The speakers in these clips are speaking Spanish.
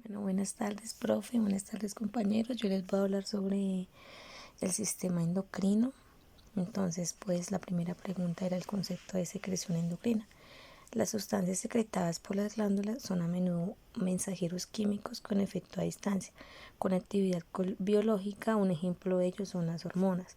Bueno, buenas tardes, profe, buenas tardes, compañeros. Yo les voy a hablar sobre el sistema endocrino. Entonces, pues la primera pregunta era el concepto de secreción endocrina. Las sustancias secretadas por las glándulas son a menudo mensajeros químicos con efecto a distancia, con actividad biológica. Un ejemplo de ello son las hormonas.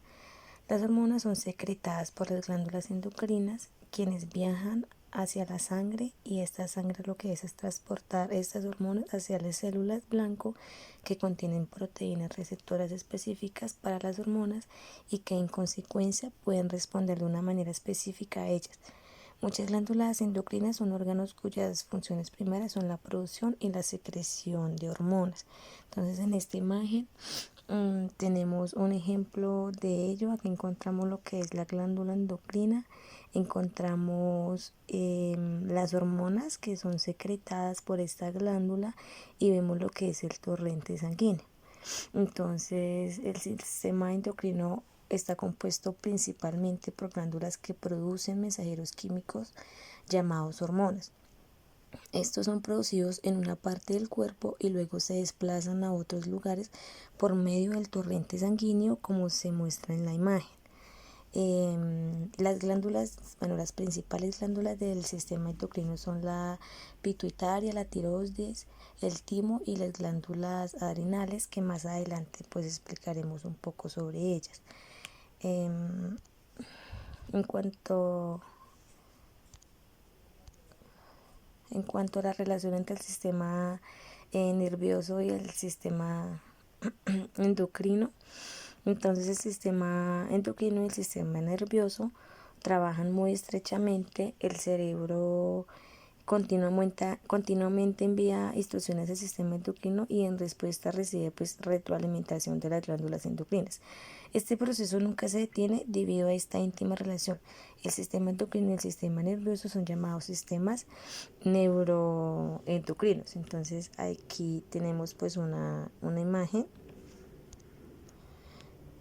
Las hormonas son secretadas por las glándulas endocrinas, quienes viajan hacia la sangre, y esta sangre lo que es transportar estas hormonas hacia las células blanco que contienen proteínas receptoras específicas para las hormonas y que en consecuencia pueden responder de una manera específica a ellas. Muchas glándulas endocrinas son órganos cuyas funciones primeras son la producción y la secreción de hormonas. Entonces, en esta imagen tenemos un ejemplo de ello. Aquí encontramos lo que es la glándula endocrina, encontramos las hormonas que son secretadas por esta glándula y vemos lo que es el torrente sanguíneo. Entonces, el sistema endocrino está compuesto principalmente por glándulas que producen mensajeros químicos llamados hormonas. Estos son producidos en una parte del cuerpo y luego se desplazan a otros lugares por medio del torrente sanguíneo, como se muestra en la imagen. Las glándulas, las principales glándulas del sistema endocrino son la pituitaria, la tiroides, el timo y las glándulas adrenales, que más adelante pues explicaremos un poco sobre ellas. En cuanto a la relación entre el sistema nervioso y el sistema endocrino, entonces el sistema endocrino y el sistema nervioso trabajan muy estrechamente. El cerebro continuamente envía instrucciones al sistema endocrino y en respuesta recibe retroalimentación de las glándulas endocrinas. Este proceso nunca se detiene debido a esta íntima relación. El sistema endocrino y el sistema nervioso son llamados sistemas neuroendocrinos. Entonces aquí tenemos una imagen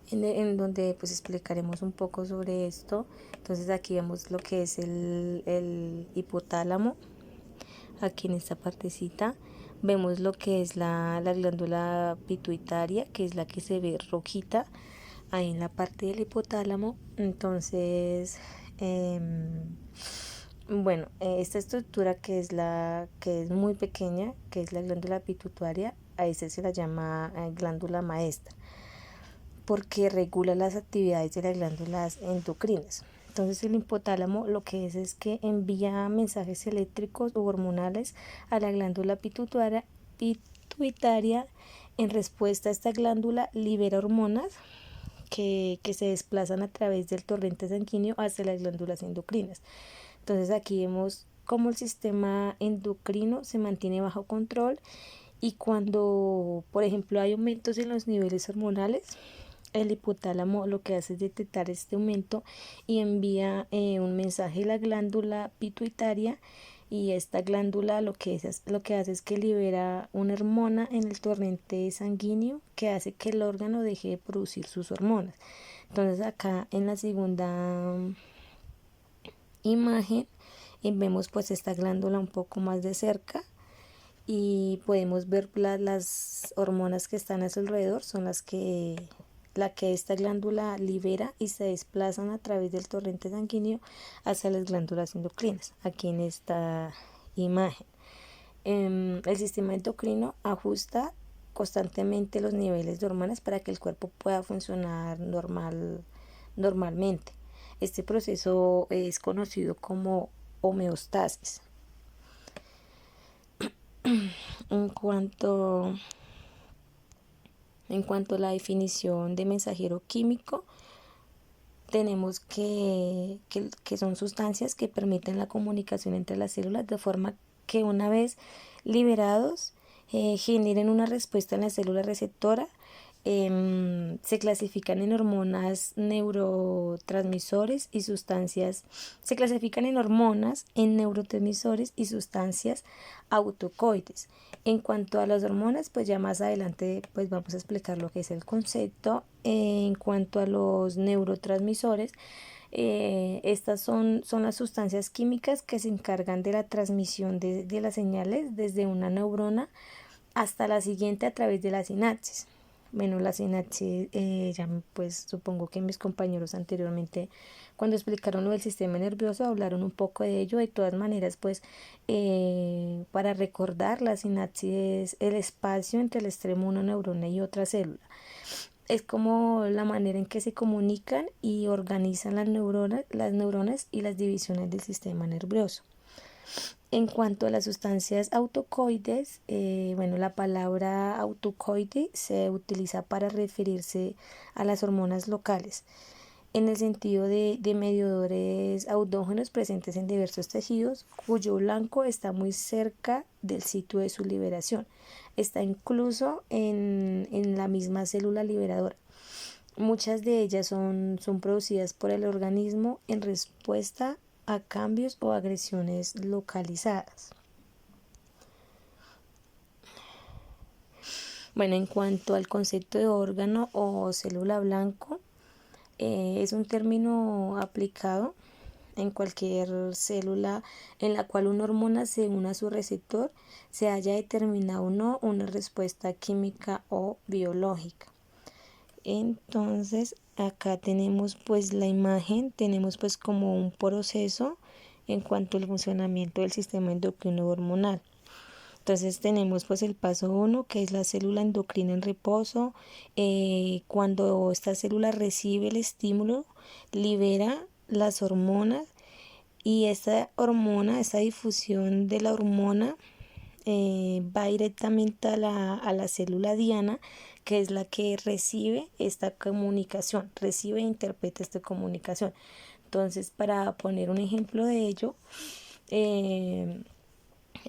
en donde pues explicaremos un poco sobre esto. Entonces aquí vemos lo que es el hipotálamo. Aquí en esta partecita vemos lo que es la glándula pituitaria, que es la que se ve rojita ahí en la parte del hipotálamo. Entonces esta estructura que es muy pequeña, que es la glándula pituitaria, a esta se la llama glándula maestra, porque regula las actividades de las glándulas endocrinas. Entonces el hipotálamo lo que es que envía mensajes eléctricos o hormonales a la glándula pituitaria. En respuesta a esta glándula libera hormonas que se desplazan a través del torrente sanguíneo hacia las glándulas endocrinas. Entonces aquí vemos cómo el sistema endocrino se mantiene bajo control, y cuando, por ejemplo, hay aumentos en los niveles hormonales, el hipotálamo lo que hace es detectar este aumento y envía un mensaje a la glándula pituitaria, y esta glándula lo que hace es que libera una hormona en el torrente sanguíneo que hace que el órgano deje de producir sus hormonas. Entonces acá en la segunda imagen vemos pues esta glándula un poco más de cerca y podemos ver las hormonas que están a su alrededor, son la que esta glándula libera y se desplazan a través del torrente sanguíneo hacia las glándulas endocrinas. Aquí en esta imagen el sistema endocrino ajusta constantemente los niveles de hormonas para que el cuerpo pueda funcionar normalmente. Este proceso es conocido como homeostasis. En cuanto a la definición de mensajero químico, tenemos que son sustancias que permiten la comunicación entre las células de forma que, una vez liberados, generen una respuesta en la célula receptora. Se clasifican en hormonas, neurotransmisores y sustancias. Se clasifican en hormonas, en neurotransmisores y sustancias autocoides. En cuanto a las hormonas, pues ya más adelante pues vamos a explicar lo que es el concepto. En cuanto a los neurotransmisores, estas son las sustancias químicas que se encargan de la transmisión de las señales desde una neurona hasta la siguiente a través de la sinapsis. Bueno, la sinapsis, ya pues supongo que mis compañeros anteriormente, cuando explicaron lo del sistema nervioso, hablaron un poco de ello. De todas maneras, pues para recordar, la sinapsis es el espacio entre el extremo de una neurona y otra célula. Es como la manera en que se comunican y organizan las neuronas y las divisiones del sistema nervioso. En cuanto a las sustancias autocoides, bueno, la palabra autocoide se utiliza para referirse a las hormonas locales, en el sentido de mediadores audógenos presentes en diversos tejidos, cuyo blanco está muy cerca del sitio de su liberación. Está incluso en la misma célula liberadora. Muchas de ellas son producidas por el organismo en respuesta a cambios o agresiones localizadas. Bueno, en cuanto al concepto de órgano o célula blanco, es un término aplicado en cualquier célula en la cual una hormona se une a su receptor, se haya determinado o no una respuesta química o biológica. Entonces acá tenemos pues la imagen, tenemos pues como un proceso en cuanto al funcionamiento del sistema endocrino hormonal. Entonces tenemos pues el paso 1, que es la célula endocrina en reposo. Cuando esta célula recibe el estímulo, libera las hormonas, y esta difusión de la hormona va directamente a la célula diana, que es la que recibe esta comunicación, recibe e interpreta esta comunicación. Entonces, para poner un ejemplo de ello,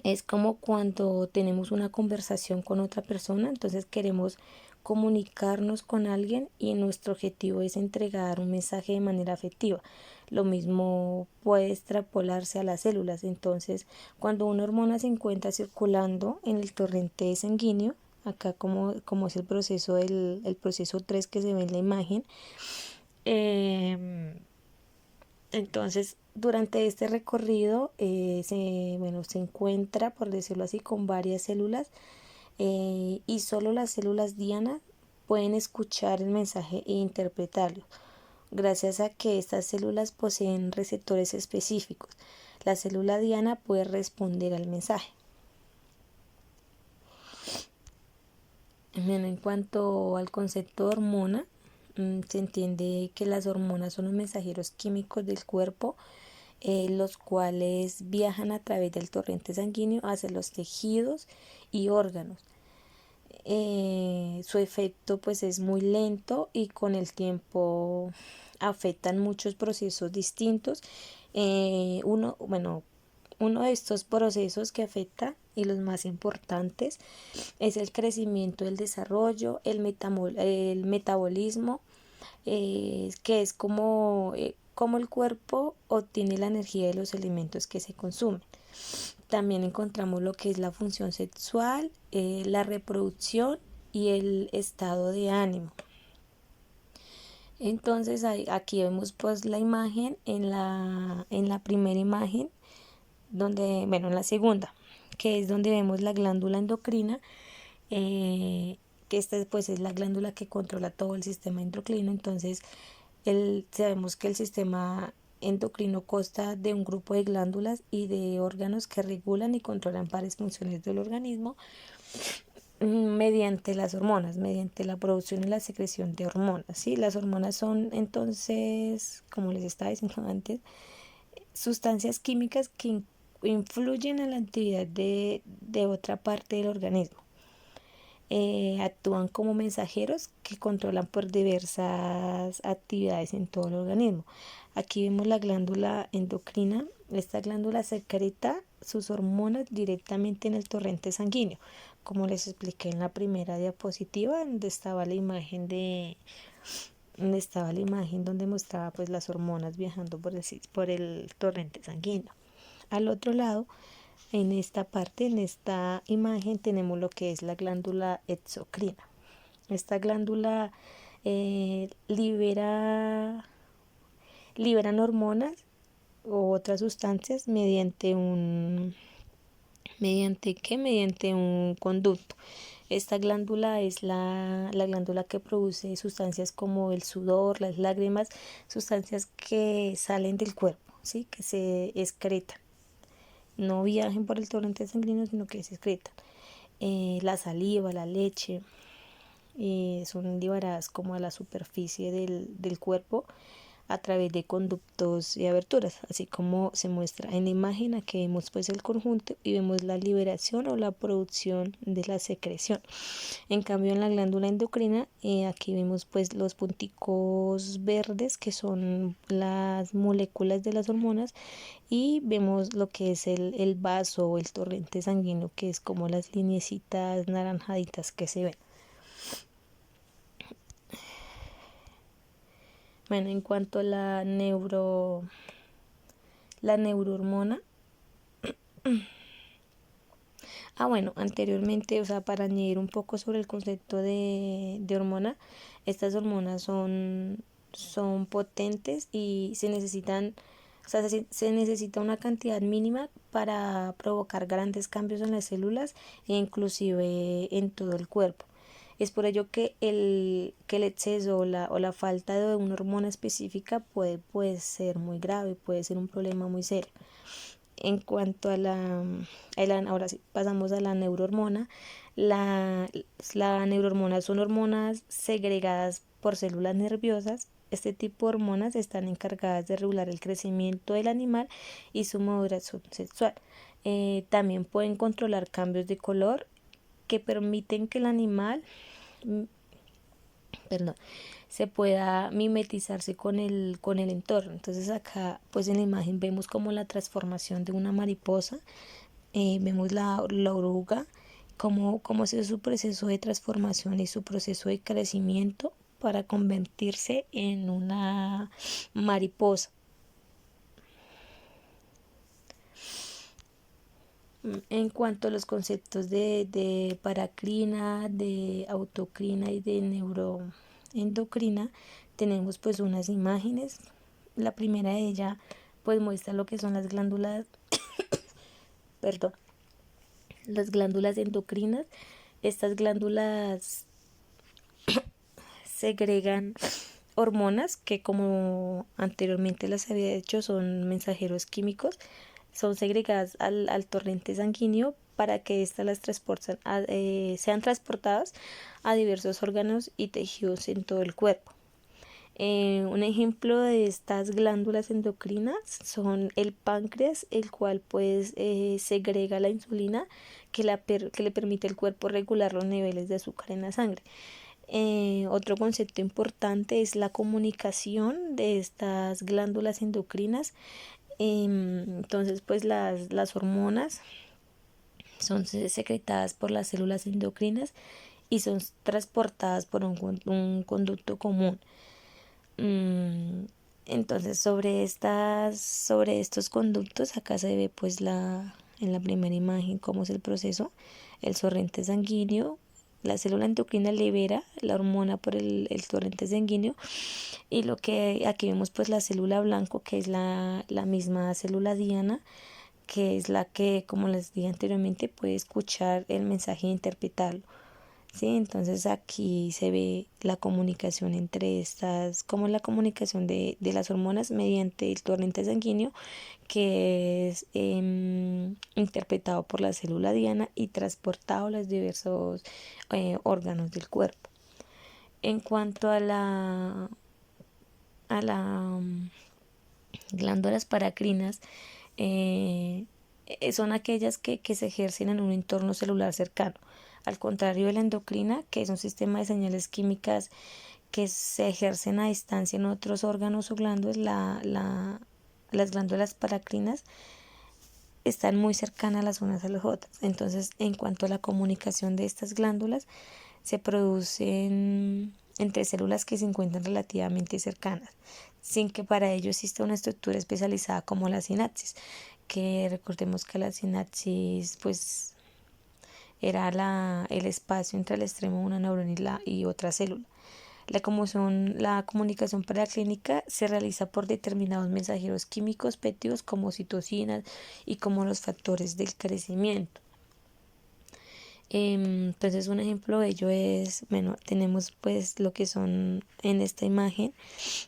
es como cuando tenemos una conversación con otra persona, entonces queremos comunicarnos con alguien y nuestro objetivo es entregar un mensaje de manera afectiva. Lo mismo puede extrapolarse a las células. Entonces, cuando una hormona se encuentra circulando en el torrente sanguíneo, acá como es el proceso el proceso 3 que se ve en la imagen, entonces durante este recorrido se encuentra, por decirlo así, con varias células, y solo las células diana pueden escuchar el mensaje e interpretarlo, gracias a que estas células poseen receptores específicos. La célula diana puede responder al mensaje. Bueno, en cuanto al concepto de hormona, se entiende que las hormonas son los mensajeros químicos del cuerpo, los cuales viajan a través del torrente sanguíneo hacia los tejidos y órganos. Su efecto pues es muy lento y con el tiempo afectan muchos procesos distintos. Uno de estos procesos que afecta, y los más importantes, es el crecimiento, el desarrollo, el metabolismo, que es como el cuerpo obtiene la energía de los alimentos que se consumen. También encontramos lo que es la función sexual, la reproducción y el estado de ánimo. Entonces aquí vemos pues la imagen en la primera imagen, en la segunda, que es donde vemos la glándula endocrina, que esta pues es la glándula que controla todo el sistema endocrino. Entonces sabemos que el sistema endocrino consta de un grupo de glándulas y de órganos que regulan y controlan varias funciones del organismo mediante las hormonas, mediante la producción y la secreción de hormonas. ¿Sí? Las hormonas son entonces, como les estaba diciendo antes, sustancias químicas que influyen en la actividad de otra parte del organismo. Actúan como mensajeros que controlan por diversas actividades en todo el organismo. Aquí vemos la glándula endocrina. Esta glándula secreta sus hormonas directamente en el torrente sanguíneo, como les expliqué en la primera diapositiva, donde estaba la imagen donde mostraba pues las hormonas viajando por el torrente sanguíneo. Al otro lado, en esta imagen, tenemos lo que es la glándula exocrina. Esta glándula liberan hormonas u otras sustancias mediante un ¿Mediante qué? Mediante un conducto. Esta glándula es la glándula que produce sustancias como el sudor, las lágrimas, sustancias que salen del cuerpo, ¿sí? Que se excretan. No viajen por el torrente sanguíneo, sino que se excretan. La saliva, la leche, son liberadas como a la superficie del cuerpo a través de conductos y aberturas, así como se muestra en la imagen. Aquí vemos pues el conjunto y vemos la liberación o la producción de la secreción. En cambio en la glándula endocrina, aquí vemos pues los punticos verdes que son las moléculas de las hormonas, y vemos lo que es el vaso o el torrente sanguíneo, que es como las lineecitas naranjaditas que se ven. Bueno, en cuanto a la neurohormona, bueno, anteriormente, o sea, para añadir un poco sobre el concepto de hormona, estas hormonas son potentes y se necesitan, o sea, se necesita una cantidad mínima para provocar grandes cambios en las células e inclusive en todo el cuerpo. Es por ello que el exceso o la falta de una hormona específica puede ser muy grave, puede ser un problema muy serio. En cuanto ahora sí, pasamos a la neurohormona. La neurohormona son hormonas segregadas por células nerviosas. Este tipo de hormonas están encargadas de regular el crecimiento del animal y su maduración sexual. También pueden controlar cambios de color que permiten que el animal se pueda mimetizarse con el entorno. Entonces acá pues en la imagen vemos como la transformación de una mariposa, vemos la oruga, cómo es su proceso de transformación y su proceso de crecimiento para convertirse en una mariposa. En cuanto a los conceptos de paracrina, de autocrina y de neuroendocrina, tenemos pues unas imágenes. La primera de ellas pues muestra lo que son las glándulas, perdón, las glándulas endocrinas. Estas glándulas segregan hormonas que, como anteriormente las había dicho, son mensajeros químicos. Son segregadas al torrente sanguíneo para que éstas sean transportadas a diversos órganos y tejidos en todo el cuerpo. Un ejemplo de estas glándulas endocrinas son el páncreas, el cual pues segrega la insulina que le permite al cuerpo regular los niveles de azúcar en la sangre. Otro concepto importante es la comunicación de estas glándulas endocrinas. Entonces pues las hormonas son secretadas por las células endocrinas y son transportadas por un conducto común. Entonces sobre estos conductos, acá se ve pues en la primera imagen cómo es el proceso. El torrente sanguíneo, la célula endocrina libera la hormona por el torrente sanguíneo, y lo que aquí vemos pues la célula blanco, que es la misma célula diana, que es la que, como les dije anteriormente, puede escuchar el mensaje e interpretarlo. ¿Sí? Entonces aquí se ve la comunicación entre estas, como la comunicación de las hormonas mediante el torrente sanguíneo, que es interpretado por la célula diana y transportado a los diversos órganos del cuerpo. En cuanto a la glándulas paracrinas, son aquellas que se ejercen en un entorno celular cercano. Al contrario de la endocrina, que es un sistema de señales químicas que se ejercen a distancia en otros órganos o glándulas, las glándulas paracrinas están muy cercanas las unas a las otras. Entonces, en cuanto a la comunicación de estas glándulas, se producen entre células que se encuentran relativamente cercanas, sin que para ello exista una estructura especializada como la sinapsis, que recordemos que la sinapsis pues era el espacio entre el extremo de una neurona y otra célula. La comunicación paraclínica se realiza por determinados mensajeros químicos péptidos como citocinas y como los factores del crecimiento. Entonces un ejemplo de ello es, bueno, tenemos pues lo que son en esta imagen,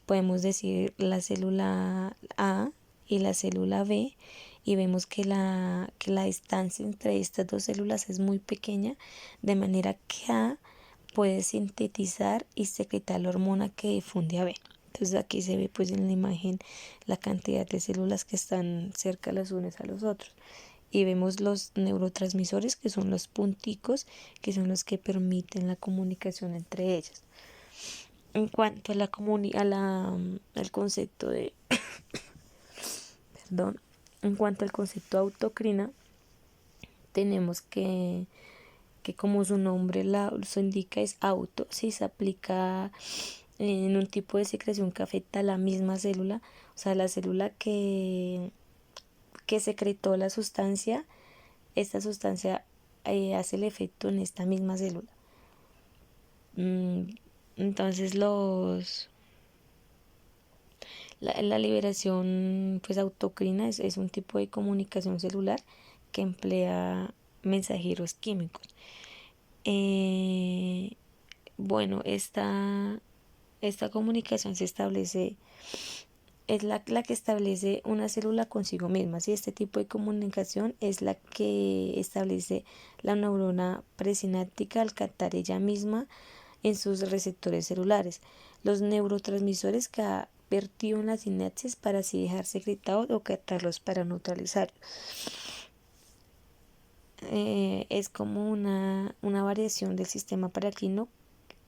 podemos decir la célula A y la célula B, y vemos que la distancia entre estas dos células es muy pequeña, de manera que A puede sintetizar y secretar la hormona que difunde a B. Entonces aquí se ve pues en la imagen la cantidad de células que están cerca las unas a los otros. Y vemos los neurotransmisores, que son los punticos, que son los que permiten la comunicación entre ellas. En cuanto a al concepto de perdón, en cuanto al concepto de autocrina, tenemos que como su nombre lo indica, es auto, si se aplica en un tipo de secreción que afecta a la misma célula, o sea, la célula que secretó la sustancia, esta sustancia hace el efecto en esta misma célula. Entonces la liberación pues autocrina es un tipo de comunicación celular que emplea mensajeros químicos. Bueno, esta comunicación se establece, es la que establece una célula consigo misma. ¿Sí? Este tipo de comunicación es la que establece la neurona presináptica al captar ella misma en sus receptores celulares los neurotransmisores que ha vertido en la sinapsis para así dejar secretados o captarlos para neutralizarlos. Es como una variación del sistema paracrino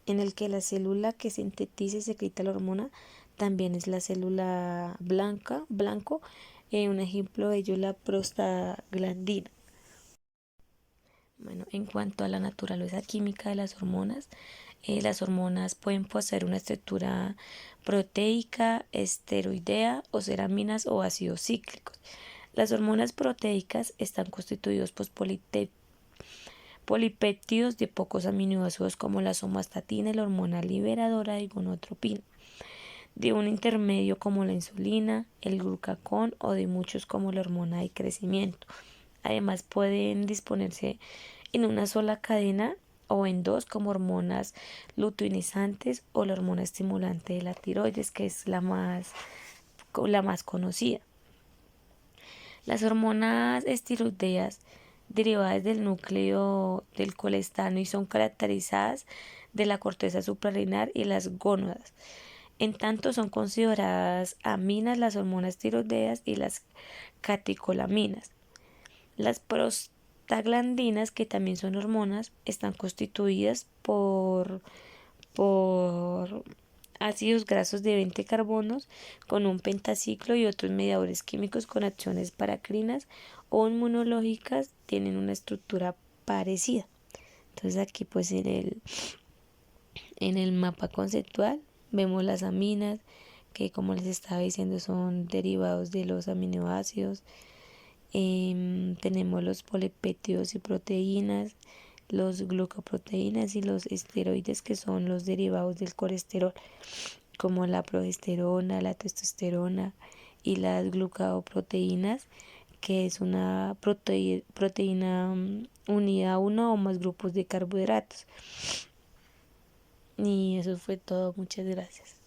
en el que la célula que sintetiza y secreta la hormona también es la célula blanco. Un ejemplo de ello es la prostaglandina. Bueno, en cuanto a la naturaleza química de las hormonas pueden poseer una estructura proteica, esteroidea o ser aminas o ácidos cíclicos. Las hormonas proteicas están constituidos por polipéptidos de pocos aminoácidos como la somatostatina y la hormona liberadora de gonadotropina, de un intermedio como la insulina, el glucagón o de muchos como la hormona de crecimiento. Además pueden disponerse en una sola cadena o en dos como hormonas luteinizantes o la hormona estimulante de la tiroides, que es la más conocida. Las hormonas esteroideas derivadas del núcleo del colestano y son caracterizadas de la corteza suprarrenal y las gónadas. En tanto son consideradas aminas las hormonas tiroideas y las catecolaminas. Las prostaglandinas, que también son hormonas, están constituidas por ácidos grasos de 20 carbonos con un pentaciclo y otros mediadores químicos con acciones paracrinas o inmunológicas tienen una estructura parecida. Entonces aquí pues en el mapa conceptual vemos las aminas que como les estaba diciendo son derivados de los aminoácidos. Tenemos los polipéptidos y proteínas, los glucoproteínas y los esteroides que son los derivados del colesterol, como la progesterona, la testosterona y las glucoproteínas, que es una proteína unida a uno o más grupos de carbohidratos. Y eso fue todo. Muchas gracias.